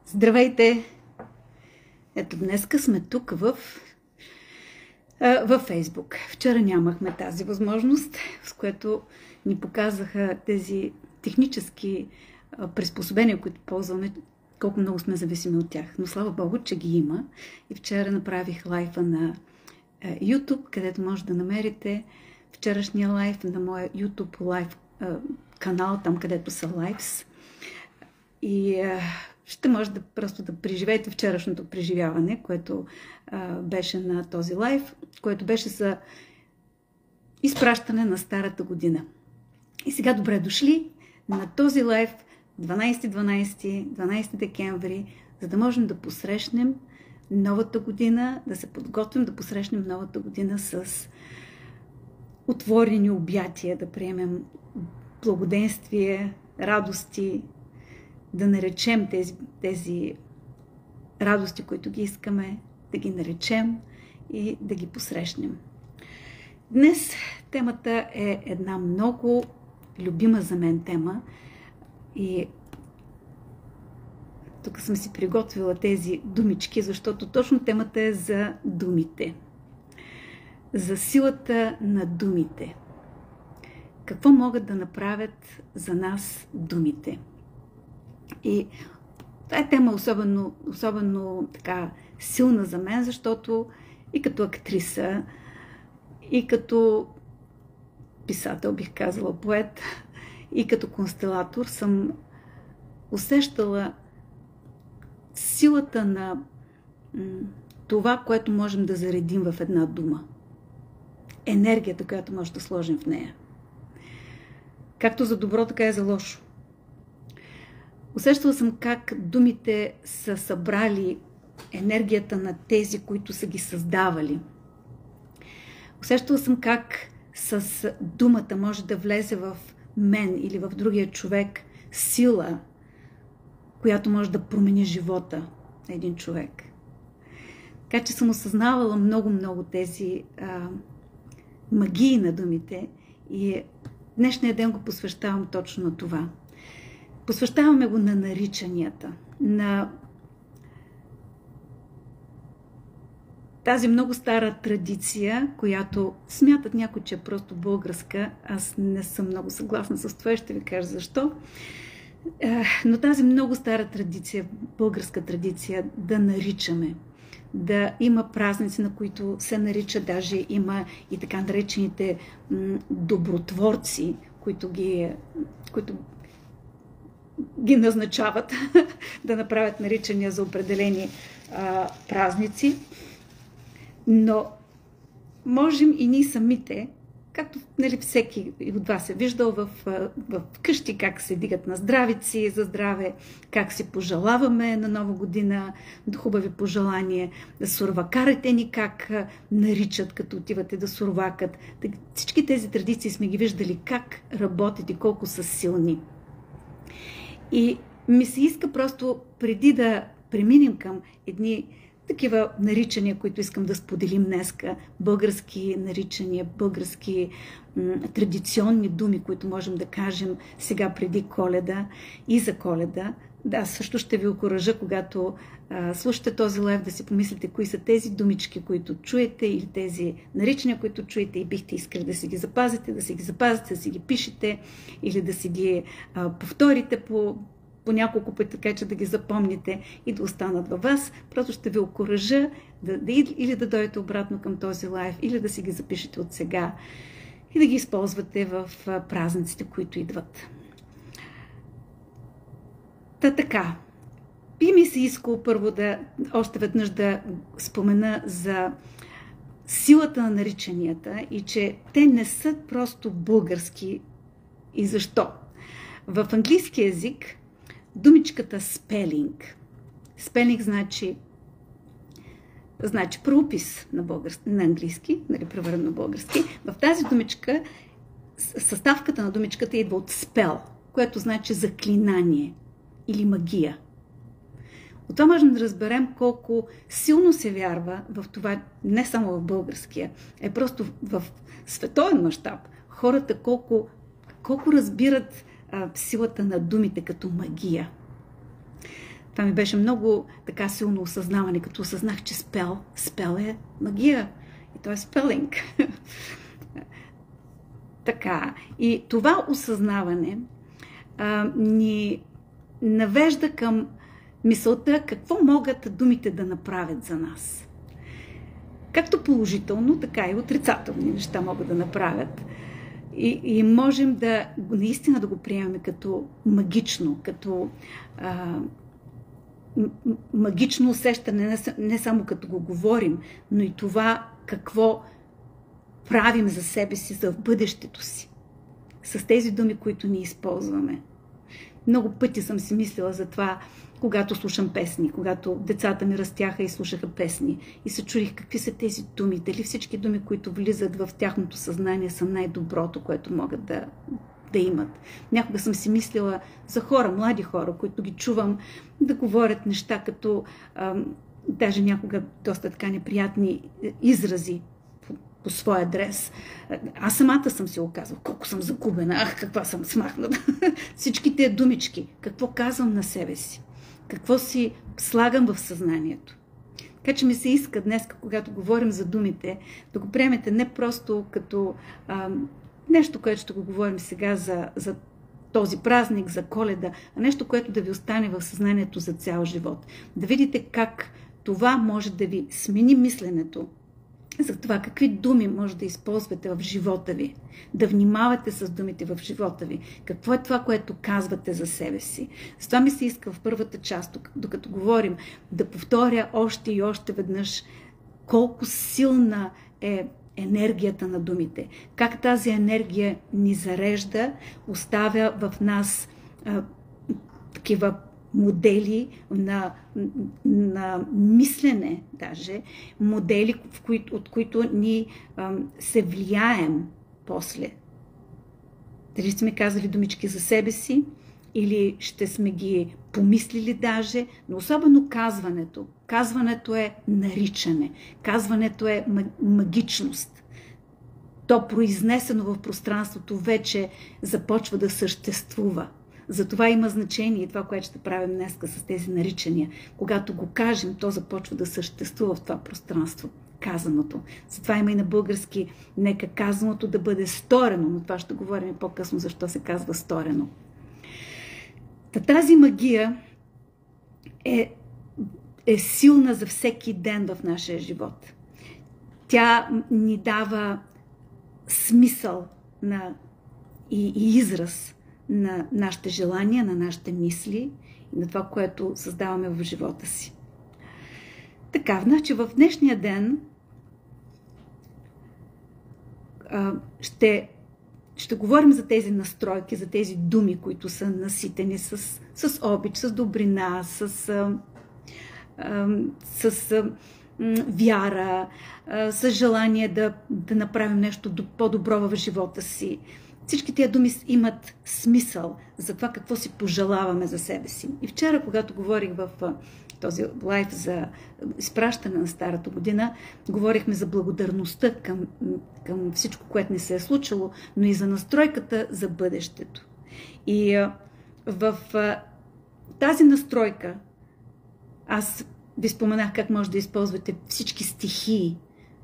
Здравейте! Ето днеска сме тук във Фейсбук. Вчера нямахме тази възможност, с което ни показаха тези технически приспособления, които ползваме, колко много сме зависими от тях. Но слава Богу, че ги има. И вчера направих лайфа на YouTube, където може да намерите вчерашния лайф на моя YouTube лайф канал, там където са лайфс. И ще може просто да преживеете вчерашното преживяване, което беше на този лайф, което беше за изпращане на старата година. И сега добре дошли на този лайф 12 декември, за да можем да посрещнем новата година, да се подготвим да посрещнем новата година с отворени обятия, да приемем благоденствие, радости, да наречем тези радости, които ги искаме, да ги наречем и да ги посрещнем. Днес темата е една много любима за мен тема и тук съм си приготвила тези думички, защото точно темата е за думите. За силата на думите. Какво могат да направят за нас думите? И това е тема особено така силна за мен, защото и като актриса, и като писател, бих казала поет, и като констелатор съм усещала силата на това, което можем да заредим в една дума. Енергията, която може да сложим в нея. Както за добро, така и за лошо. Усещала съм как думите са събрали енергията на тези, които са ги създавали. Усещала съм как с думата може да влезе в мен или в другия човек сила, която може да промени живота на един човек. Така че съм осъзнавала много тези магии на думите и днешния ден го посвещавам точно на това. Посвещаваме го на наричанията, на тази много стара традиция, която смятат някой, че е просто българска. Аз не съм много съгласна с това и ще ви кажа защо. Но тази много стара традиция, българска традиция, да наричаме, да има празници, на които се нарича, даже има и така наречените добротворци, които ги назначават да направят наричания за определени празници. Но можем и ние самите, както всеки от вас е виждал в къщи, как се дигат на здравици, за здраве, как си пожелаваме на нова година, до хубави пожелания, да сурвакарите ни как наричат, като отивате да сурвакат. Всички тези традиции сме ги виждали как работят и колко са силни. И ми се иска просто преди да преминем към едни такива наричания, които искам да споделим днеска, български наричания, български традиционни думи, които можем да кажем сега преди Коледа и за Коледа. Да, също ще ви окуража, когато слушате този лайв, да си помислите кои са тези думички, които чуете, или тези наричания, които чуете и бихте искали да си ги запазите, да си ги пишете или да си ги повторите по няколко пъти, така че да ги запомните и да останат във вас. Просто ще ви окуража или да дойдете обратно към този лайв, или да си ги запишете от сега и да ги използвате в празниците, които идват. Така. Би ми се искало първо още веднъж да спомена за силата на наричанията и че те не са просто български. И защо? В английски език думичката спелинг. Спелинг значи правопис на английски, превърнат на български. В тази думичка, съставката на думичката идва от спел, което значи заклинание или магия. От това можем да разберем колко силно се вярва в това, не само в българския, а просто в световен мащаб. Хората колко разбират силата на думите като магия. Това ми беше много така силно осъзнаване, като осъзнах, че спел е магия. И то е спелинг. Така. И това осъзнаване ни навежда към мисълта какво могат думите да направят за нас. Както положително, така и отрицателни неща могат да направят. И можем наистина да го приемем като магично, като магично усещане, не само като го говорим, но и това какво правим за себе си, за бъдещето си. С тези думи, които ни използваме. Много пъти съм си мислила за това, когато слушам песни, когато децата ми растяха и слушаха песни. И се чудих какви са тези думи, дали всички думи, които влизат в тяхното съзнание, са най-доброто, което могат да имат. Някога съм си мислила за хора, млади хора, които ги чувам да говорят неща като даже някога доста така неприятни изрази по своя адрес. Аз самата съм си оказала, колко съм загубена, каква съм смахната. Всички тези думички, какво казвам на себе си, какво си слагам в съзнанието. Така че ми се иска днес, когато говорим за думите, да го приемете не просто като нещо, което ще го говорим сега за този празник, за Коледа, а нещо, което да ви остане в съзнанието за цял живот. Да видите как това може да ви смени мисленето, за това какви думи може да използвате в живота ви, да внимавате с думите в живота ви, какво е това, което казвате за себе си. Затова ми се иска в първата част, докато говорим, да повторя още и още веднъж колко силна е енергията на думите. Как тази енергия ни зарежда, оставя в нас такива модели на мислене, даже модели, от които ни се влияем после. Дали сме казали думички за себе си, или ще сме ги помислили даже, но особено казването. Казването е наричане. Казването е магичност. То произнесено в пространството вече започва да съществува. Затова има значение това, което ще правим днес с тези наричания. Когато го кажем, то започва да съществува в това пространство. Казаното. Затова има и на български нека казаното да бъде сторено, но това ще говорим по-късно, защо се казва сторено. Тази магия е силна за всеки ден в нашия живот. Тя ни дава смисъл и израз на нашите желания, на нашите мисли и на това, което създаваме в живота си. Така, значи в днешния ден ще говорим за тези настройки, за тези думи, които са наситени с обич, с добрина, с вяра, с желание да направим нещо по-добро в живота си. Всички тези думи имат смисъл за това какво си пожелаваме за себе си. И вчера, когато говорих в този лайф за изпращане на Старата година, говорихме за благодарността към всичко, което ни се е случило, но и за настройката за бъдещето. И в тази настройка аз ви споменах как може да използвате всички стихии,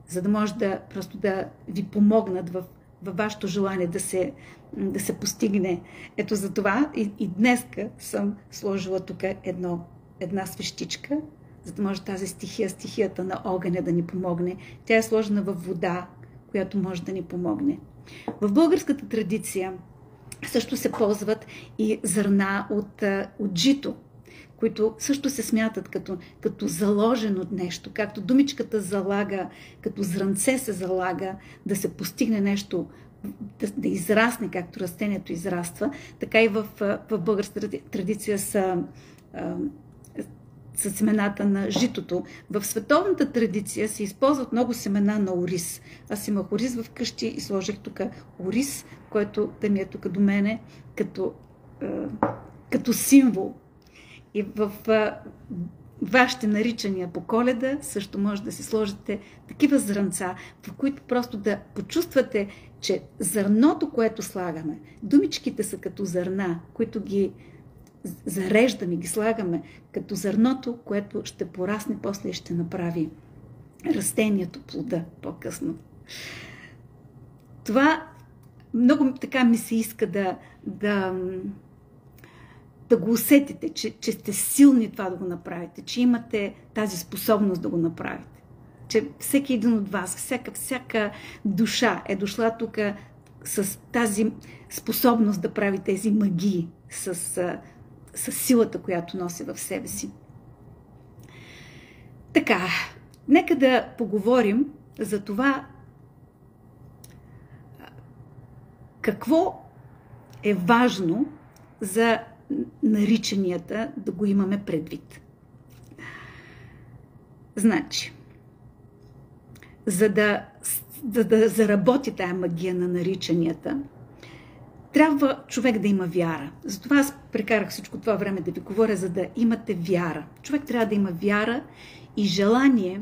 за да може просто да ви помогнат във вашето желание да се постигне. Ето за това и днеска съм сложила тук една свещичка, за да може тази стихията на огъня да ни помогне. Тя е сложена във вода, която може да ни помогне. В българската традиция също се ползват и зърна от жито, които също се смятат като заложено нещо, както думичката залага, като зранце се залага да се постигне нещо, да израсне, както растението израства, така и в българската традиция са семената на житото. В световната традиция се използват много семена на ориз. Аз имах ориз в къщи и сложих тук ориз, който да ми е тук до мене като символ. И в вашите наричания по Коледа също може да си сложите такива зрънца, в които просто да почувствате, че зърното, което слагаме, думичките са като зърна, които ги зареждаме, ги слагаме като зърното, което ще порасне после и ще направи растението, плода по-късно. Това много така ми се иска да го усетите, че сте силни това да го направите, че имате тази способност да го направите. Че всеки един от вас, всяка душа е дошла тук с тази способност да прави тези магии, с силата, която носи в себе си. Така, нека да поговорим за това какво е важно за наричанията да го имаме предвид. Значи, за да заработи тая магия на наричанията, трябва човек да има вяра. Затова аз прекарах всичко това време да ви говоря, за да имате вяра. Човек трябва да има вяра и желание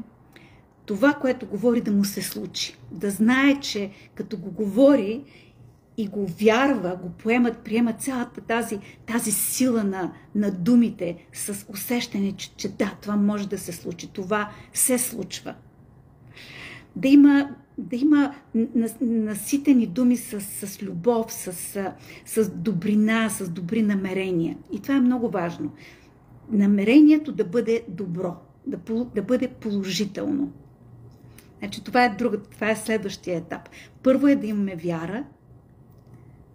това, което говори, да му се случи. Да знае, че като го говори и го вярва, го приема цялата тази сила на думите с усещане, че да, това може да се случи. Това се случва. Да има наситени думи с любов, с добрина, с добри намерения. И това е много важно. Намерението да бъде добро, да бъде положително. Значи, това е следващия етап. Първо е да имаме вяра,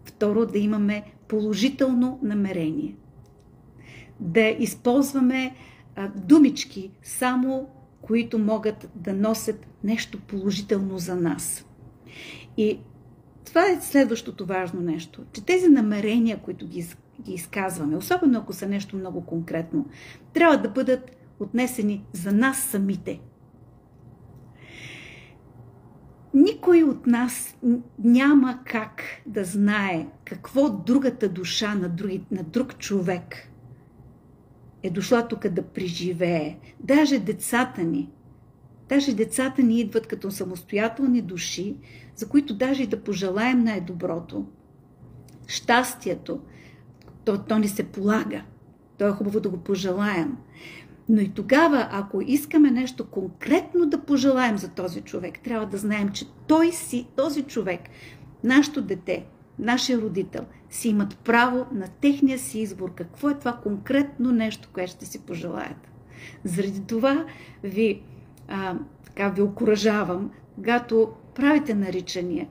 второ да имаме положително намерение. Да използваме думички само, които могат да носят нещо положително за нас. И това е следващото важно нещо, че тези намерения, които ги изказваме, особено ако са нещо много конкретно, трябва да бъдат отнесени за нас самите. Никой от нас няма как да знае какво другата душа на друг човек е дошла тук да преживее. Даже децата ни идват като самостоятелни души, за които даже и да пожелаем най-доброто. Щастието, то ни се полага. То е хубаво да го пожелаем. Но и тогава, ако искаме нещо конкретно да пожелаем за този човек, трябва да знаем, че този човек, нашето дете, нашия родител, си имат право на техния си избор. Какво е това конкретно нещо, което ще си пожелаят? Заради това ви окуражавам, когато правите наричания.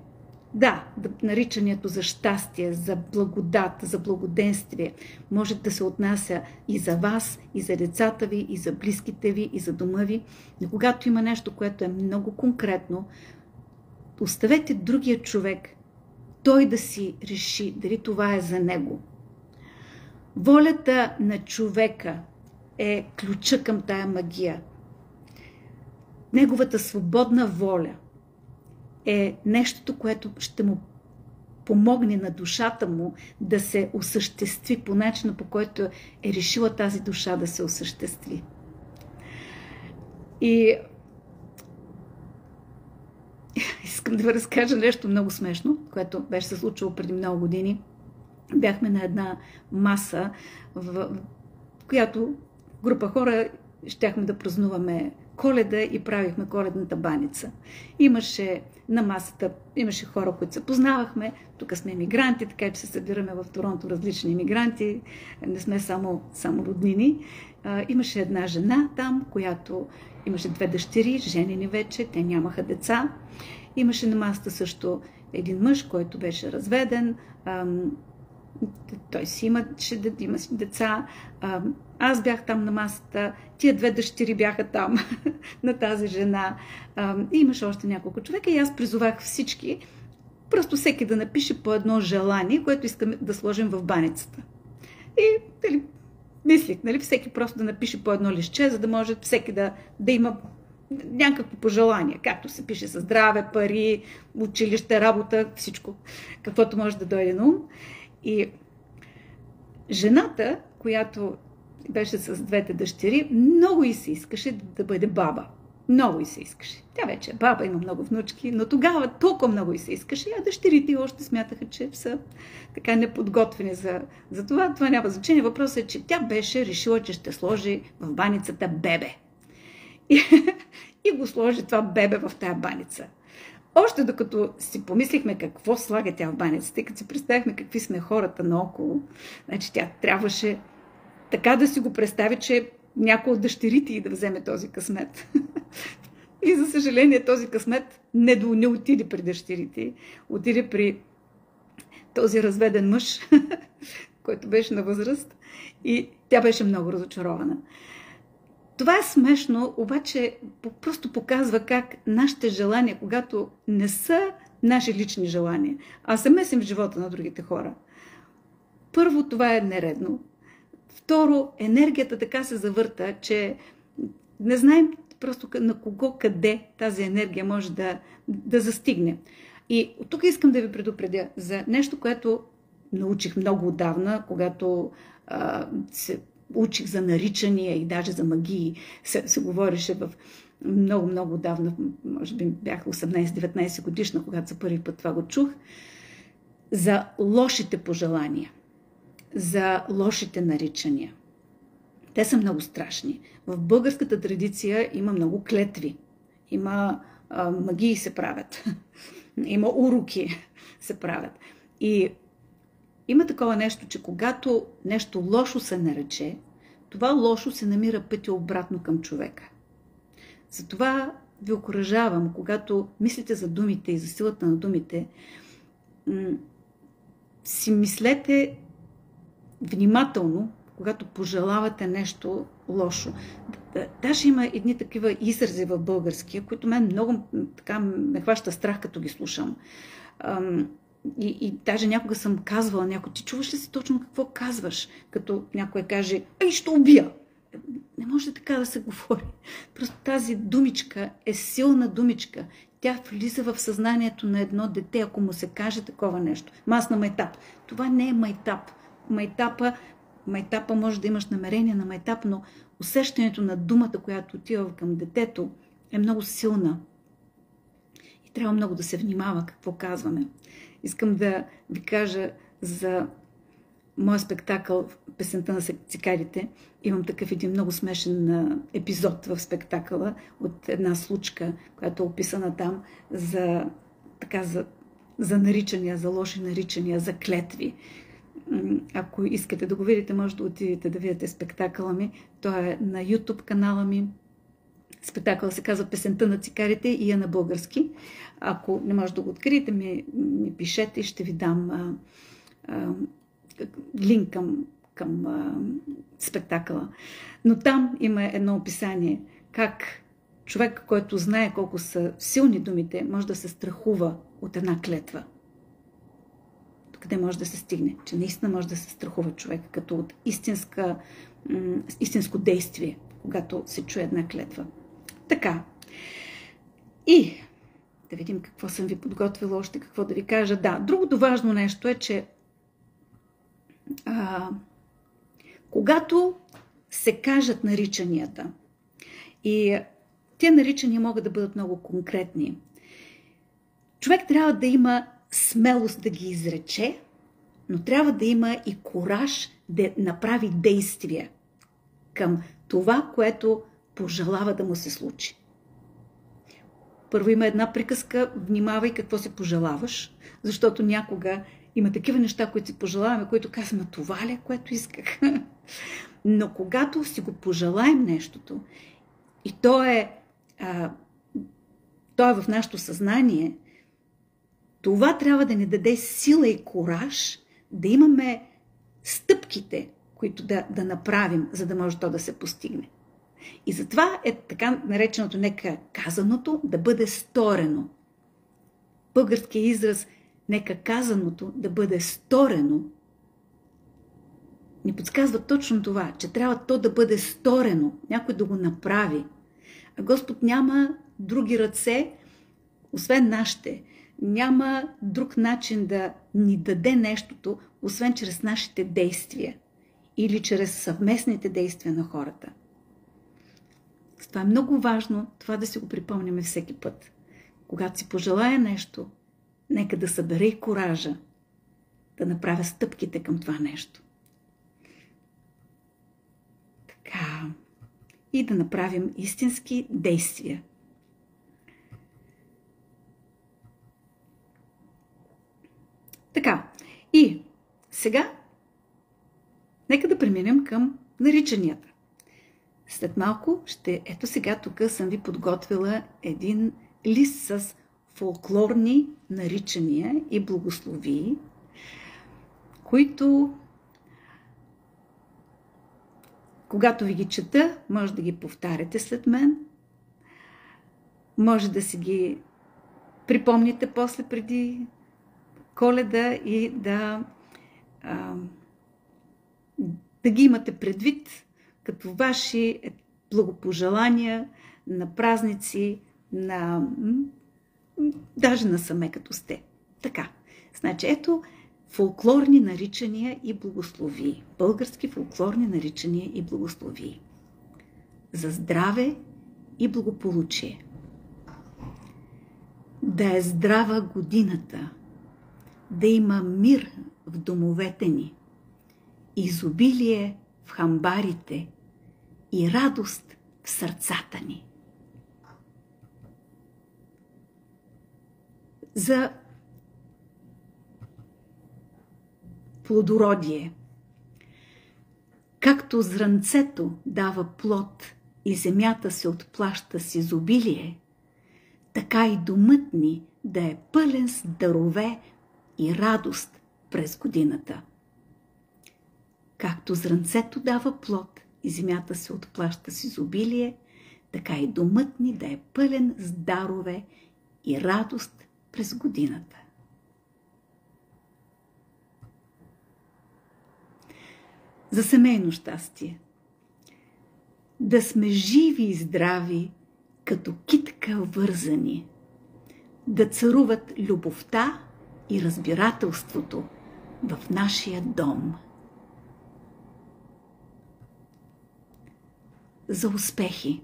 Да, наричането за щастие, за благодат, за благоденствие може да се отнася и за вас, и за децата ви, и за близките ви, и за дома ви. Но когато има нещо, което е много конкретно, оставете другия човек, той да си реши дали това е за него. Волята на човека е ключа към тая магия. Неговата свободна воля е нещото, което ще му помогне на душата му да се осъществи по начина, по който е решила тази душа да се осъществи. И искам да ви разкажа нещо много смешно, което беше се случило преди много години. Бяхме на една маса, в която група хора щяхме да празнуваме Коледа и правихме коледната баница. На масата имаше хора, които се познавахме. Тук сме емигранти, така че се събираме в Торонто различни емигранти. Не сме само роднини. Имаше една жена там, която имаше 2 дъщери, женени вече, те нямаха деца. Имаше на масата също един мъж, който беше разведен. Той си имаше деца. Аз бях там на масата, тия 2 дъщери бяха там на тази жена. И имаше още няколко човека и аз призовах всички, просто всеки да напише по едно желание, което искаме да сложим в баницата. И мислих, всеки просто да напише по едно листче, за да може всеки да има някакво пожелание, както се пише със здраве, пари, училище, работа, всичко, каквото може да дойде на ум. И жената, която беше с 2 дъщери, много и се искаше да бъде баба. Много й се искаше. Тя вече е баба, има много внучки, но тогава толкова много й се искаше, а дъщерите още смятаха, че са така неподготвени за това. Това няма значение. Въпросът е, че тя беше решила, че ще сложи в баницата бебе. И го сложи това бебе в тая баница. Още докато си помислихме какво слага тя в баницата, и като си представихме какви сме хората наоколо, значи тя трябваше така да си го представи, че някой от дъщерите й да вземе този късмет. И за съжаление този късмет не отиде при дъщерите, отиде при този разведен мъж, който беше на възраст, и тя беше много разочарована. Това е смешно, обаче просто показва как нашите желания, когато не са наши лични желания, а се месим в живота на другите хора. Първо, това е нередно. Второ, енергията така се завърта, че не знаем просто на кого, къде тази енергия може да застигне. И от тук искам да ви предупредя за нещо, което научих много отдавна, когато се учих за наричания и даже за магии. Се говореше в много отдавна, може би бях 18-19 годишна, когато за първи път това го чух, за лошите пожелания, за лошите наричания. Те са много страшни. В българската традиция има много клетви. Има магии се правят. Има уроки се правят. И има такова нещо, че когато нещо лошо се нарече, това лошо се намира пътя обратно към човека. Затова ви окуражавам, когато мислите за думите и за силата на думите, си мислете внимателно, когато пожелавате нещо лошо. Даже има едни такива изрази в българския, които мен много така ме хваща страх, като ги слушам. И даже някога съм казвала някой, ти чуваш ли си точно какво казваш? Като някой каже, ай, ще убия. Не може така да се говори. Просто тази думичка е силна думичка. Тя влиза в съзнанието на едно дете, ако му се каже такова нещо. Масна майтап. Това не е майтап. Майтапа може да имаш намерение на майтап, но усещането на думата, която отива към детето, е много силна. И трябва много да се внимава какво казваме. Искам да ви кажа за моя спектакъл Песента на цикадите. Имам такъв един много смешен епизод в спектакъла от една случка, която е описана там за наричания, за лоши наричания, за клетви. Ако искате да го видите, може да отидете да видите спектакъла ми. Той е на YouTube канала ми. Спектакъл се казва Песента на цикарите и е на български. Ако не може да го откриете, ми пишете и ще ви дам линк към спектакъла. Но там има едно описание как човек, който знае колко са силни думите, може да се страхува от една клетва. Къде може да се стигне? Че наистина може да се страхува човек, като от истинско действие, когато се чуе една клетва. Така. И да видим какво съм ви подготвила още, какво да ви кажа. Да, другото важно нещо е, че когато се кажат наричанията, и тези наричания могат да бъдат много конкретни, човек трябва да има смелост да ги изрече, но трябва да има и кураж да направи действия към това, което пожелава да му се случи. Първо има една приказка, внимавай какво си пожелаваш, защото някога има такива неща, които си пожелаваме, които казваме, това ли е, което исках? Но когато си го пожелаем нещото, и то е в нашето съзнание, това трябва да ни даде сила и кураж да имаме стъпките, които да направим, за да може то да се постигне. И затова е така нареченото нека казаното да бъде сторено. Българският израз нека казаното да бъде сторено ни подсказва точно това, че трябва то да бъде сторено, някой да го направи. А Господ няма други ръце, освен нашите. Няма друг начин да ни даде нещото, освен чрез нашите действия или чрез съвместните действия на хората. Това е много важно, това да си го припомняме всеки път. Когато си пожелая нещо, нека да събере и коража да направя стъпките към това нещо. Така. И да направим истински действия. Така. И сега нека да преминем към наричанията. След малко ето сега тук съм ви подготвила един лист с фолклорни наричания и благословии, които, когато ви ги чета, може да ги повтаряте след мен, може да си ги припомните после преди Коледа и да ги имате предвид като ваши благопожелания на празници, даже насаме като сте. Така. Значи, ето фолклорни наричания и благословии. Български фолклорни наричания и благословии. За здраве и благополучие. Да е здрава годината. Да има мир в домовете ни. Изобилие в хамбарите и радост в сърцата ни. За плодородие. Както зранцето дава плод и земята се отплаща с изобилие, така и домът ни да е пълен с дарове и радост през годината. Както зранцето дава плод и земята се отплаща с изобилие, така и домът ни да е пълен с дарове и радост през годината. За семейно щастие. Да сме живи и здрави, като китка вързани. Да царуват любовта и разбирателството в нашия дом. За успехи.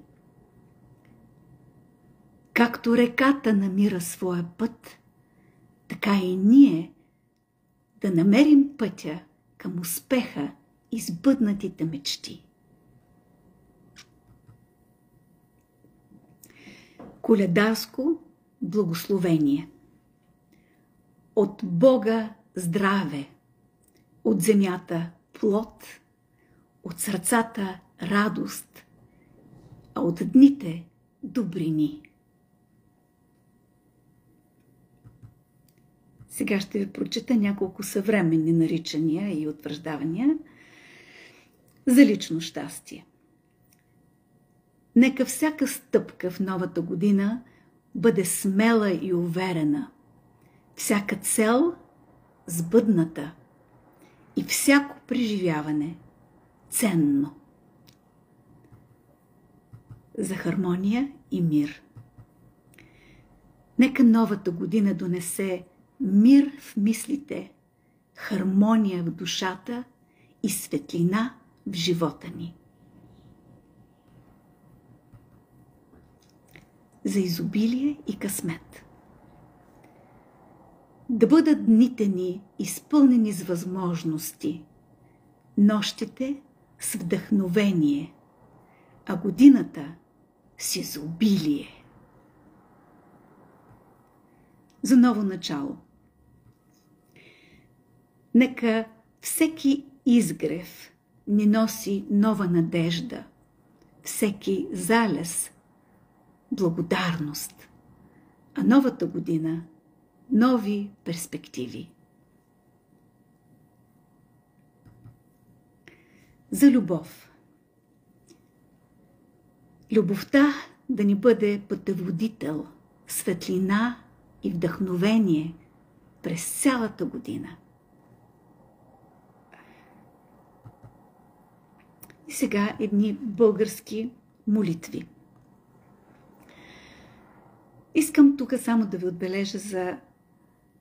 Както реката намира своя път, така и ние да намерим пътя към успеха и сбъднатите мечти. Коледарско благословение. От Бога здраве, от земята плод, от сърцата радост, а от дните добрини. Сега ще ви прочета няколко съвременни наричания и утвърждавания за лично щастие. Нека всяка стъпка в новата година бъде смела и уверена, всяка цел сбъдната и всяко преживяване ценно. За хармония и мир. Нека новата година донесе мир в мислите, хармония в душата и светлина в живота ни. За изобилие и късмет. Да бъдат дните ни изпълнени с възможности, нощите с вдъхновение, а годината с изобилие. За ново начало. Нека всеки изгрев ни носи нова надежда, всеки залез благодарност, а новата година нови перспективи. За любов. Любовта да ни бъде пътеводител, светлина и вдъхновение през цялата година. И сега едни български молитви. Искам тук само да ви отбележа за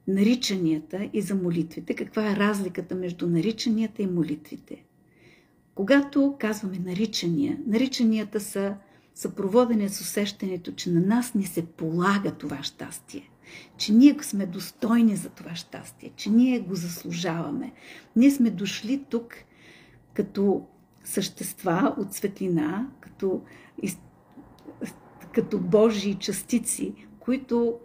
наричанията и за молитвите. Каква е разликата между наричанията и молитвите? Когато казваме наричания, наричанията са съпроводени с усещането, че на нас ни се полага това щастие, че ние сме достойни за това щастие, че ние го заслужаваме. Ние сме дошли тук като същества от светлина, като Божии частици, които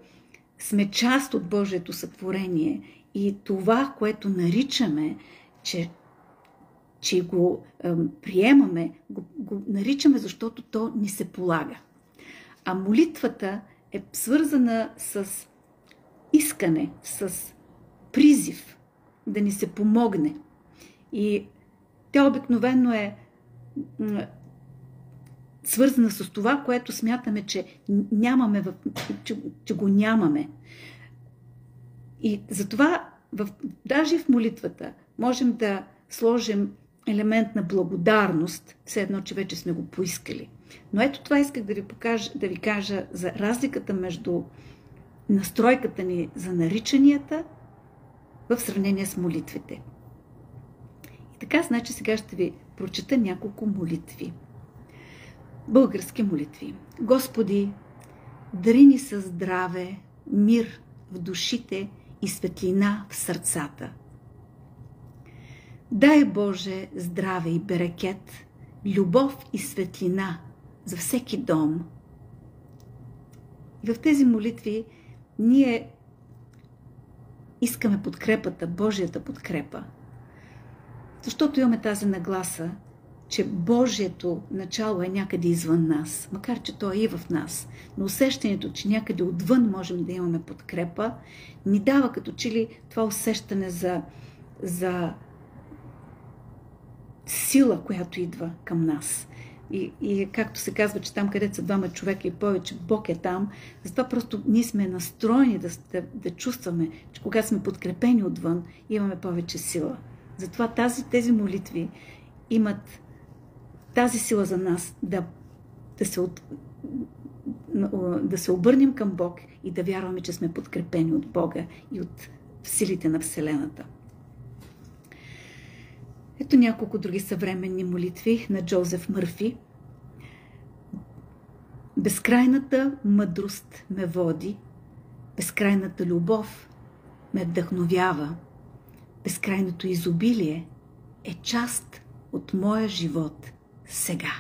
сме част от Божието сътворение, и това, което наричаме, че го приемаме, го наричаме, защото то ни се полага. А молитвата е свързана с искане, с призив да ни се помогне. И тя обикновено е свързана с това, което смятаме, че нямаме, че го нямаме. И затова даже в молитвата можем да сложим елемент на благодарност, все едно, че вече сме го поискали. Но ето това исках да ви кажа за разликата между настройката ни за наричанията в сравнение с молитвите. И така, значи сега ще ви прочета няколко молитви. Български молитви. Господи, дари ни със здраве, мир в душите и светлина в сърцата. Дай Боже здраве и берекет, любов и светлина за всеки дом. И в тези молитви ние искаме подкрепата, Божията подкрепа. Защото имаме тази нагласа, че Божието начало е някъде извън нас, макар че то е и в нас. Но усещането, че някъде отвън можем да имаме подкрепа, ни дава като че ли това усещане за сила, която идва към нас. И както се казва, че там, където са двама човека и повече, Бог е там. Затова просто ние сме настроени да чувстваме, че когато сме подкрепени отвън, имаме повече сила. Затова тези молитви имат тази сила за нас да се обърнем към Бог и да вярваме, че сме подкрепени от Бога и от силите на Вселената. Ето няколко други съвременни молитви на Джозеф Мърфи. Безкрайната мъдрост ме води, безкрайната любов ме вдъхновява, безкрайното изобилие е част от моя живот сега.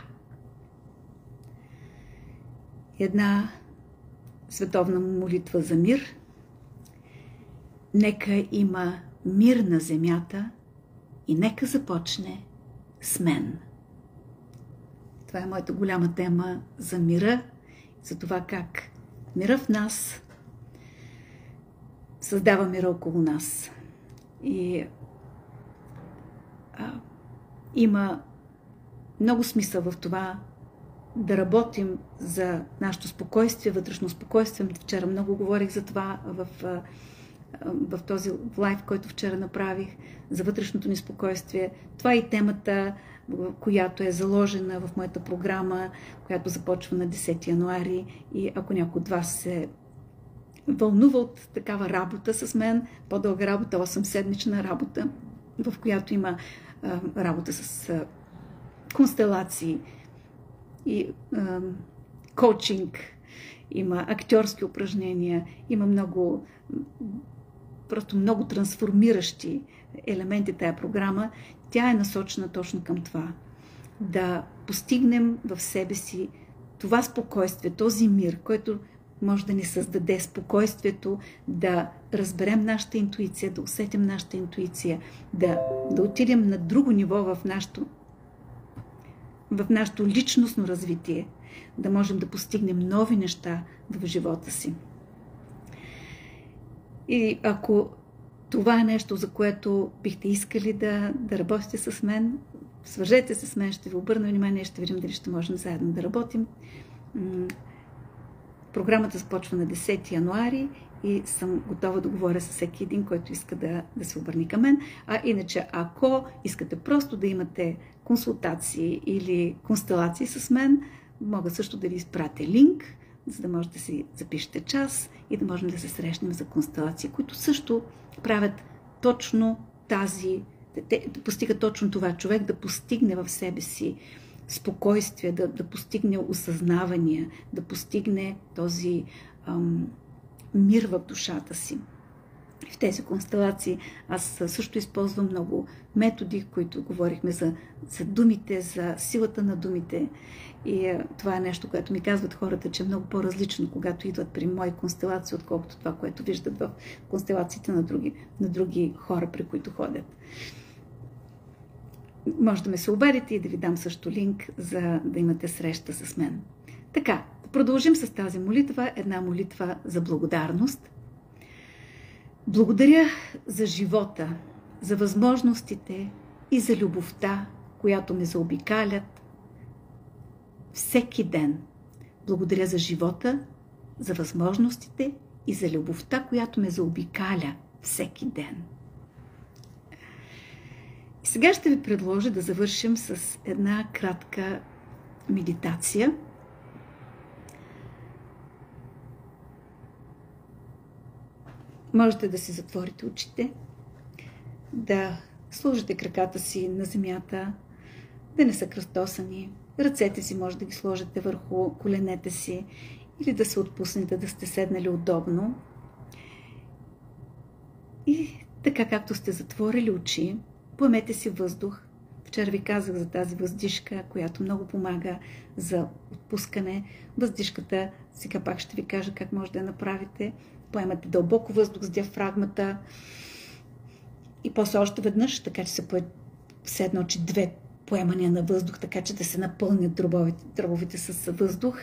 Една световна молитва за мир. Нека има мир на земята и нека започне с мен. Това е моята голяма тема за мира, за това как мира в нас създава мира около нас. И има много смисъл в това да работим за нашето спокойствие, вътрешно спокойствие. Вчера много говорих за това в този лайв, който вчера направих, за вътрешното ни спокойствие. Това е и темата, която е заложена в моята програма, която започва на 10 януари. И ако някой от вас се вълнува от такава работа с мен, по-дълга работа, 8-седмична работа, в която има работа с констелации и коучинг, има актьорски упражнения, има много трансформиращи елементи тая програма. Тя е насочена точно към това. Да постигнем в себе си това спокойствие, този мир, който може да ни създаде спокойствието, да разберем нашата интуиция, да усетим нашата интуиция, да отидем на друго ниво в нашето личностно развитие, да можем да постигнем нови неща в живота си. И ако това е нещо, за което бихте искали да работите с мен, свържете се с мен, ще ви обърна внимание, ще видим дали ще можем заедно да работим. Програмата започва на 10 януари и съм готова да говоря с всеки един, който иска да се обърне към мен. А иначе, ако искате просто да имате консултации или констелации с мен, мога също да ви изпратя линк, за да можете да си запишете час и да можем да се срещнем за констелации, които също правят точно да постига точно това, човек да постигне в себе си спокойствие, да постигне осъзнавания, да постигне този мир в душата си. В тези констелации аз също използвам много методи, които говорихме за думите, за силата на думите. И това е нещо, което ми казват хората, че е много по-различно, когато идват при мои констелации, отколкото това, което виждат в констелациите на други хора, при които ходят. Може да ме се обадите и да ви дам също линк, за да имате среща с мен. Така, продължим с тази молитва. Една молитва за благодарност. Благодаря за живота, за възможностите и за любовта, която ме заобикалят всеки ден. Благодаря за живота, за възможностите и за любовта, която ме заобикаля всеки ден. И сега ще ви предложа да завършим с една кратка медитация. Можете да си затворите очите, да сложите краката си на земята, да не са кръстосани. Ръцете си може да ги сложите върху коленете си или да се отпуснете, да сте седнали удобно. И така както сте затворили очи, поемете си въздух. Вчера ви казах за тази въздишка, която много помага за отпускане. Въздишката, сега пак ще ви кажа как може да я направите. Поемате дълбоко въздух с диафрагмата и после още веднъж, така че се едно, че две поемания на въздух, така че да се напълнят дробовите с въздух.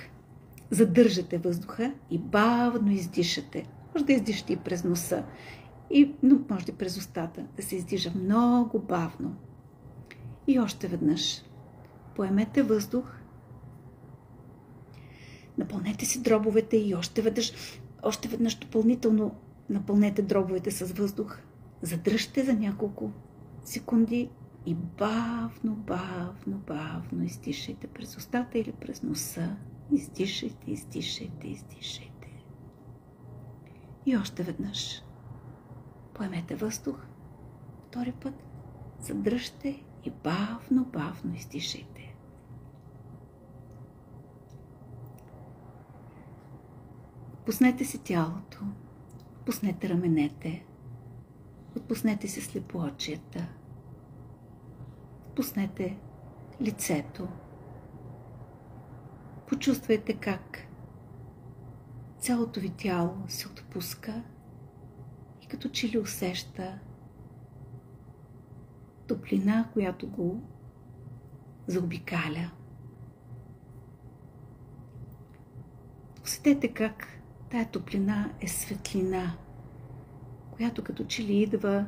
Задържате въздуха и бавно издишате. Може да издишате и през носа, но може и през устата. Да се издиша много бавно. И още веднъж. Поемете въздух. Напълнете си дробовете и още веднъж допълнително напълнете дробовете с въздух. Задръжте за няколко секунди и бавно издишайте през устата или през носа. Издишайте. И още веднъж. Поемете въздух. Втори път. Задръжте и бавно издишайте. Отпуснете си тялото. Отпуснете раменете. Отпуснете си слепоочията. Отпуснете лицето. Почувствайте как цялото ви тяло се отпуска и като че ли усеща топлина, която го заобикаля. Усетете как тая топлина е светлина, която като че ли идва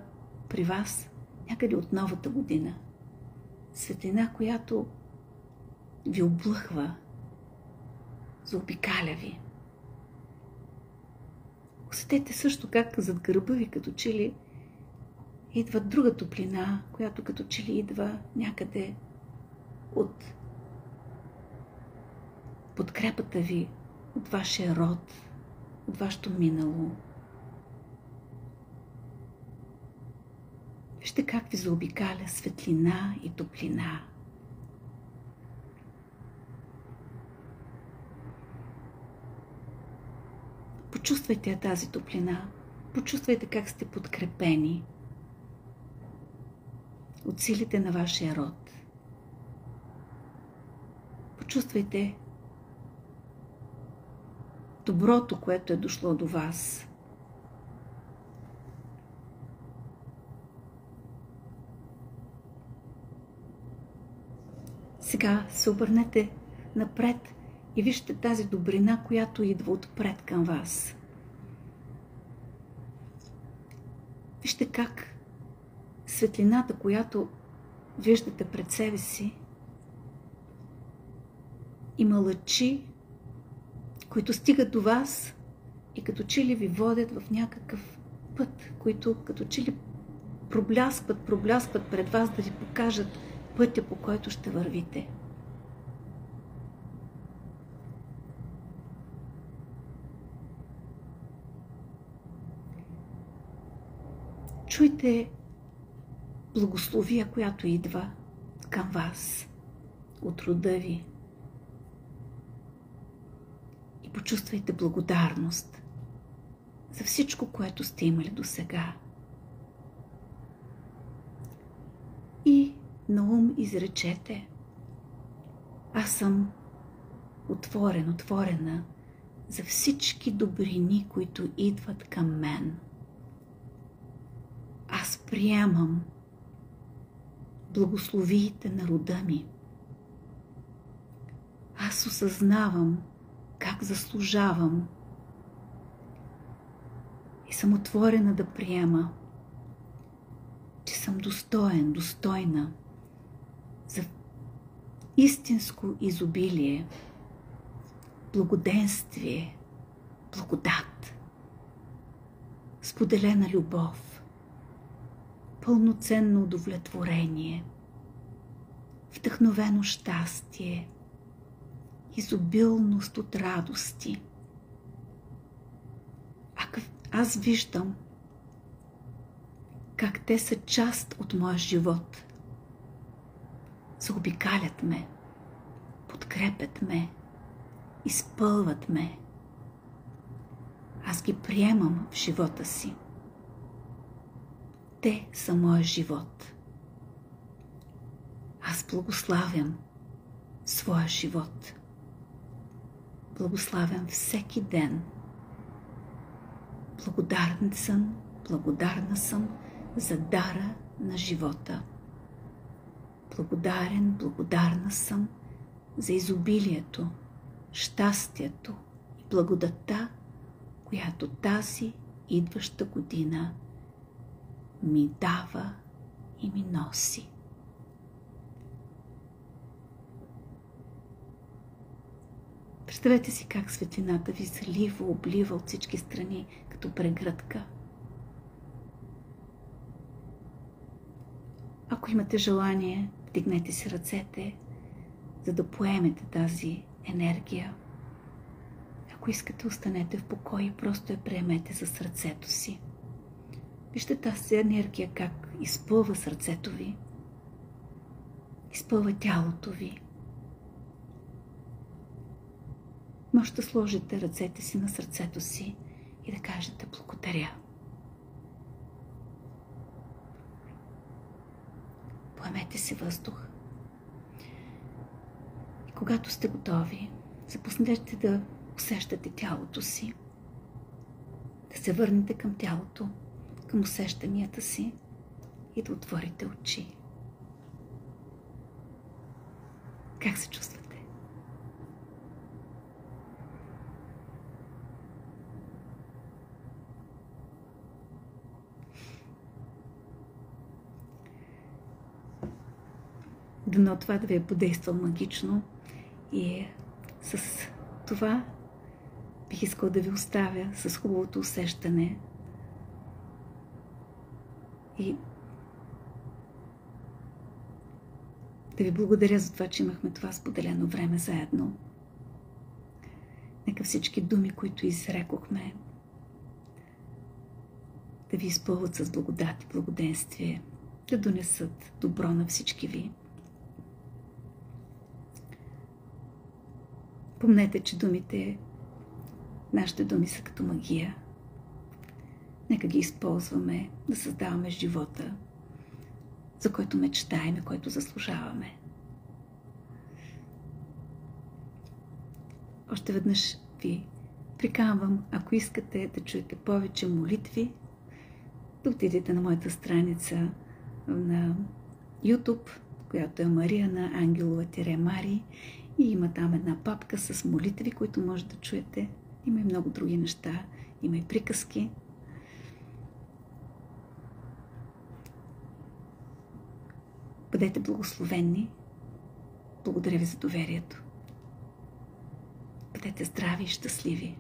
при вас някъде от новата година. Светлина, която ви облъхва, заобикаля ви. Усетете също как зад гърба ви като че ли идва друга топлина, която като че ли идва някъде от подкрепата ви, от вашия род, от вашето минало. Вижте как ви заобикаля светлина и топлина. Почувствайте тази топлина. Почувствайте как сте подкрепени от силите на вашия род. Почувствайте доброто, което е дошло до вас. Сега се обърнете напред и вижте тази добрина, която идва отпред към вас. Вижте как светлината, която виждате пред себе си, има лъчи, които стигат до вас и като че ли ви водят в някакъв път, които като че ли пробляскват пред вас да ви покажат пътя, по който ще вървите. Чуйте благословия, която идва към вас от рода ви и почувствайте благодарност за всичко, което сте имали досега. И на ум изречете: аз съм отворена за всички добрини, които идват към мен. Аз приемам благословиите на рода ми. Аз осъзнавам как заслужавам и съм отворена да приема, че съм достоен, достойна за истинско изобилие, благоденствие, благодат, споделена любов, пълноценно удовлетворение, вдъхновено щастие, изобилност от радости. Аз виждам как те са част от моя живот. Заобикалят ме, подкрепят ме, изпълват ме. Аз ги приемам в живота си. Те са моя живот. Аз благославям своя живот. Благославям всеки ден. Благодарна съм за дара на живота. Благодарна съм за изобилието, щастието и благодатта, която тази идваща година ми дава и ми носи. Представете си как светлината ви залива, облива от всички страни, като прегръдка. Ако имате желание, вдигнете си ръцете, за да поемете тази енергия. Ако искате, останете в покой и просто я приемете за сърцето си. Вижте тази енергия как изпълва сърцето ви, изпълва тялото ви. Може да сложите ръцете си на сърцето си и да кажете благодаря. Поемете си въздух. И когато сте готови, започнете да усещате тялото си, да се върнете към тялото, към усещанията си и да отворите очи. Как се чувствате? Дано това да ви е подействало магично и с това бих искал да ви оставя с хубавото усещане и да ви благодаря за това, че имахме това споделено време заедно. Нека всички думи, които изрекохме, да ви изпълват с благодат и благоденствие, да донесат добро на всички ви. Помнете, че нашите думи са като магия. Нека ги използваме да създаваме живота, за който мечтаем и който заслужаваме. Още веднъж ви приканвам, ако искате да чуете повече молитви, да отидете на моята страница на YouTube, която е Мариана Ангелова-Мари, и има там една папка с молитви, които може да чуете. Има и много други неща. Има и приказки. Бъдете благословени. Благодаря ви за доверието. Бъдете здрави и щастливи.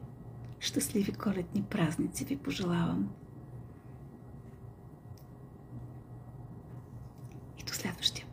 Щастливи коледни празници ви пожелавам. И до следващия.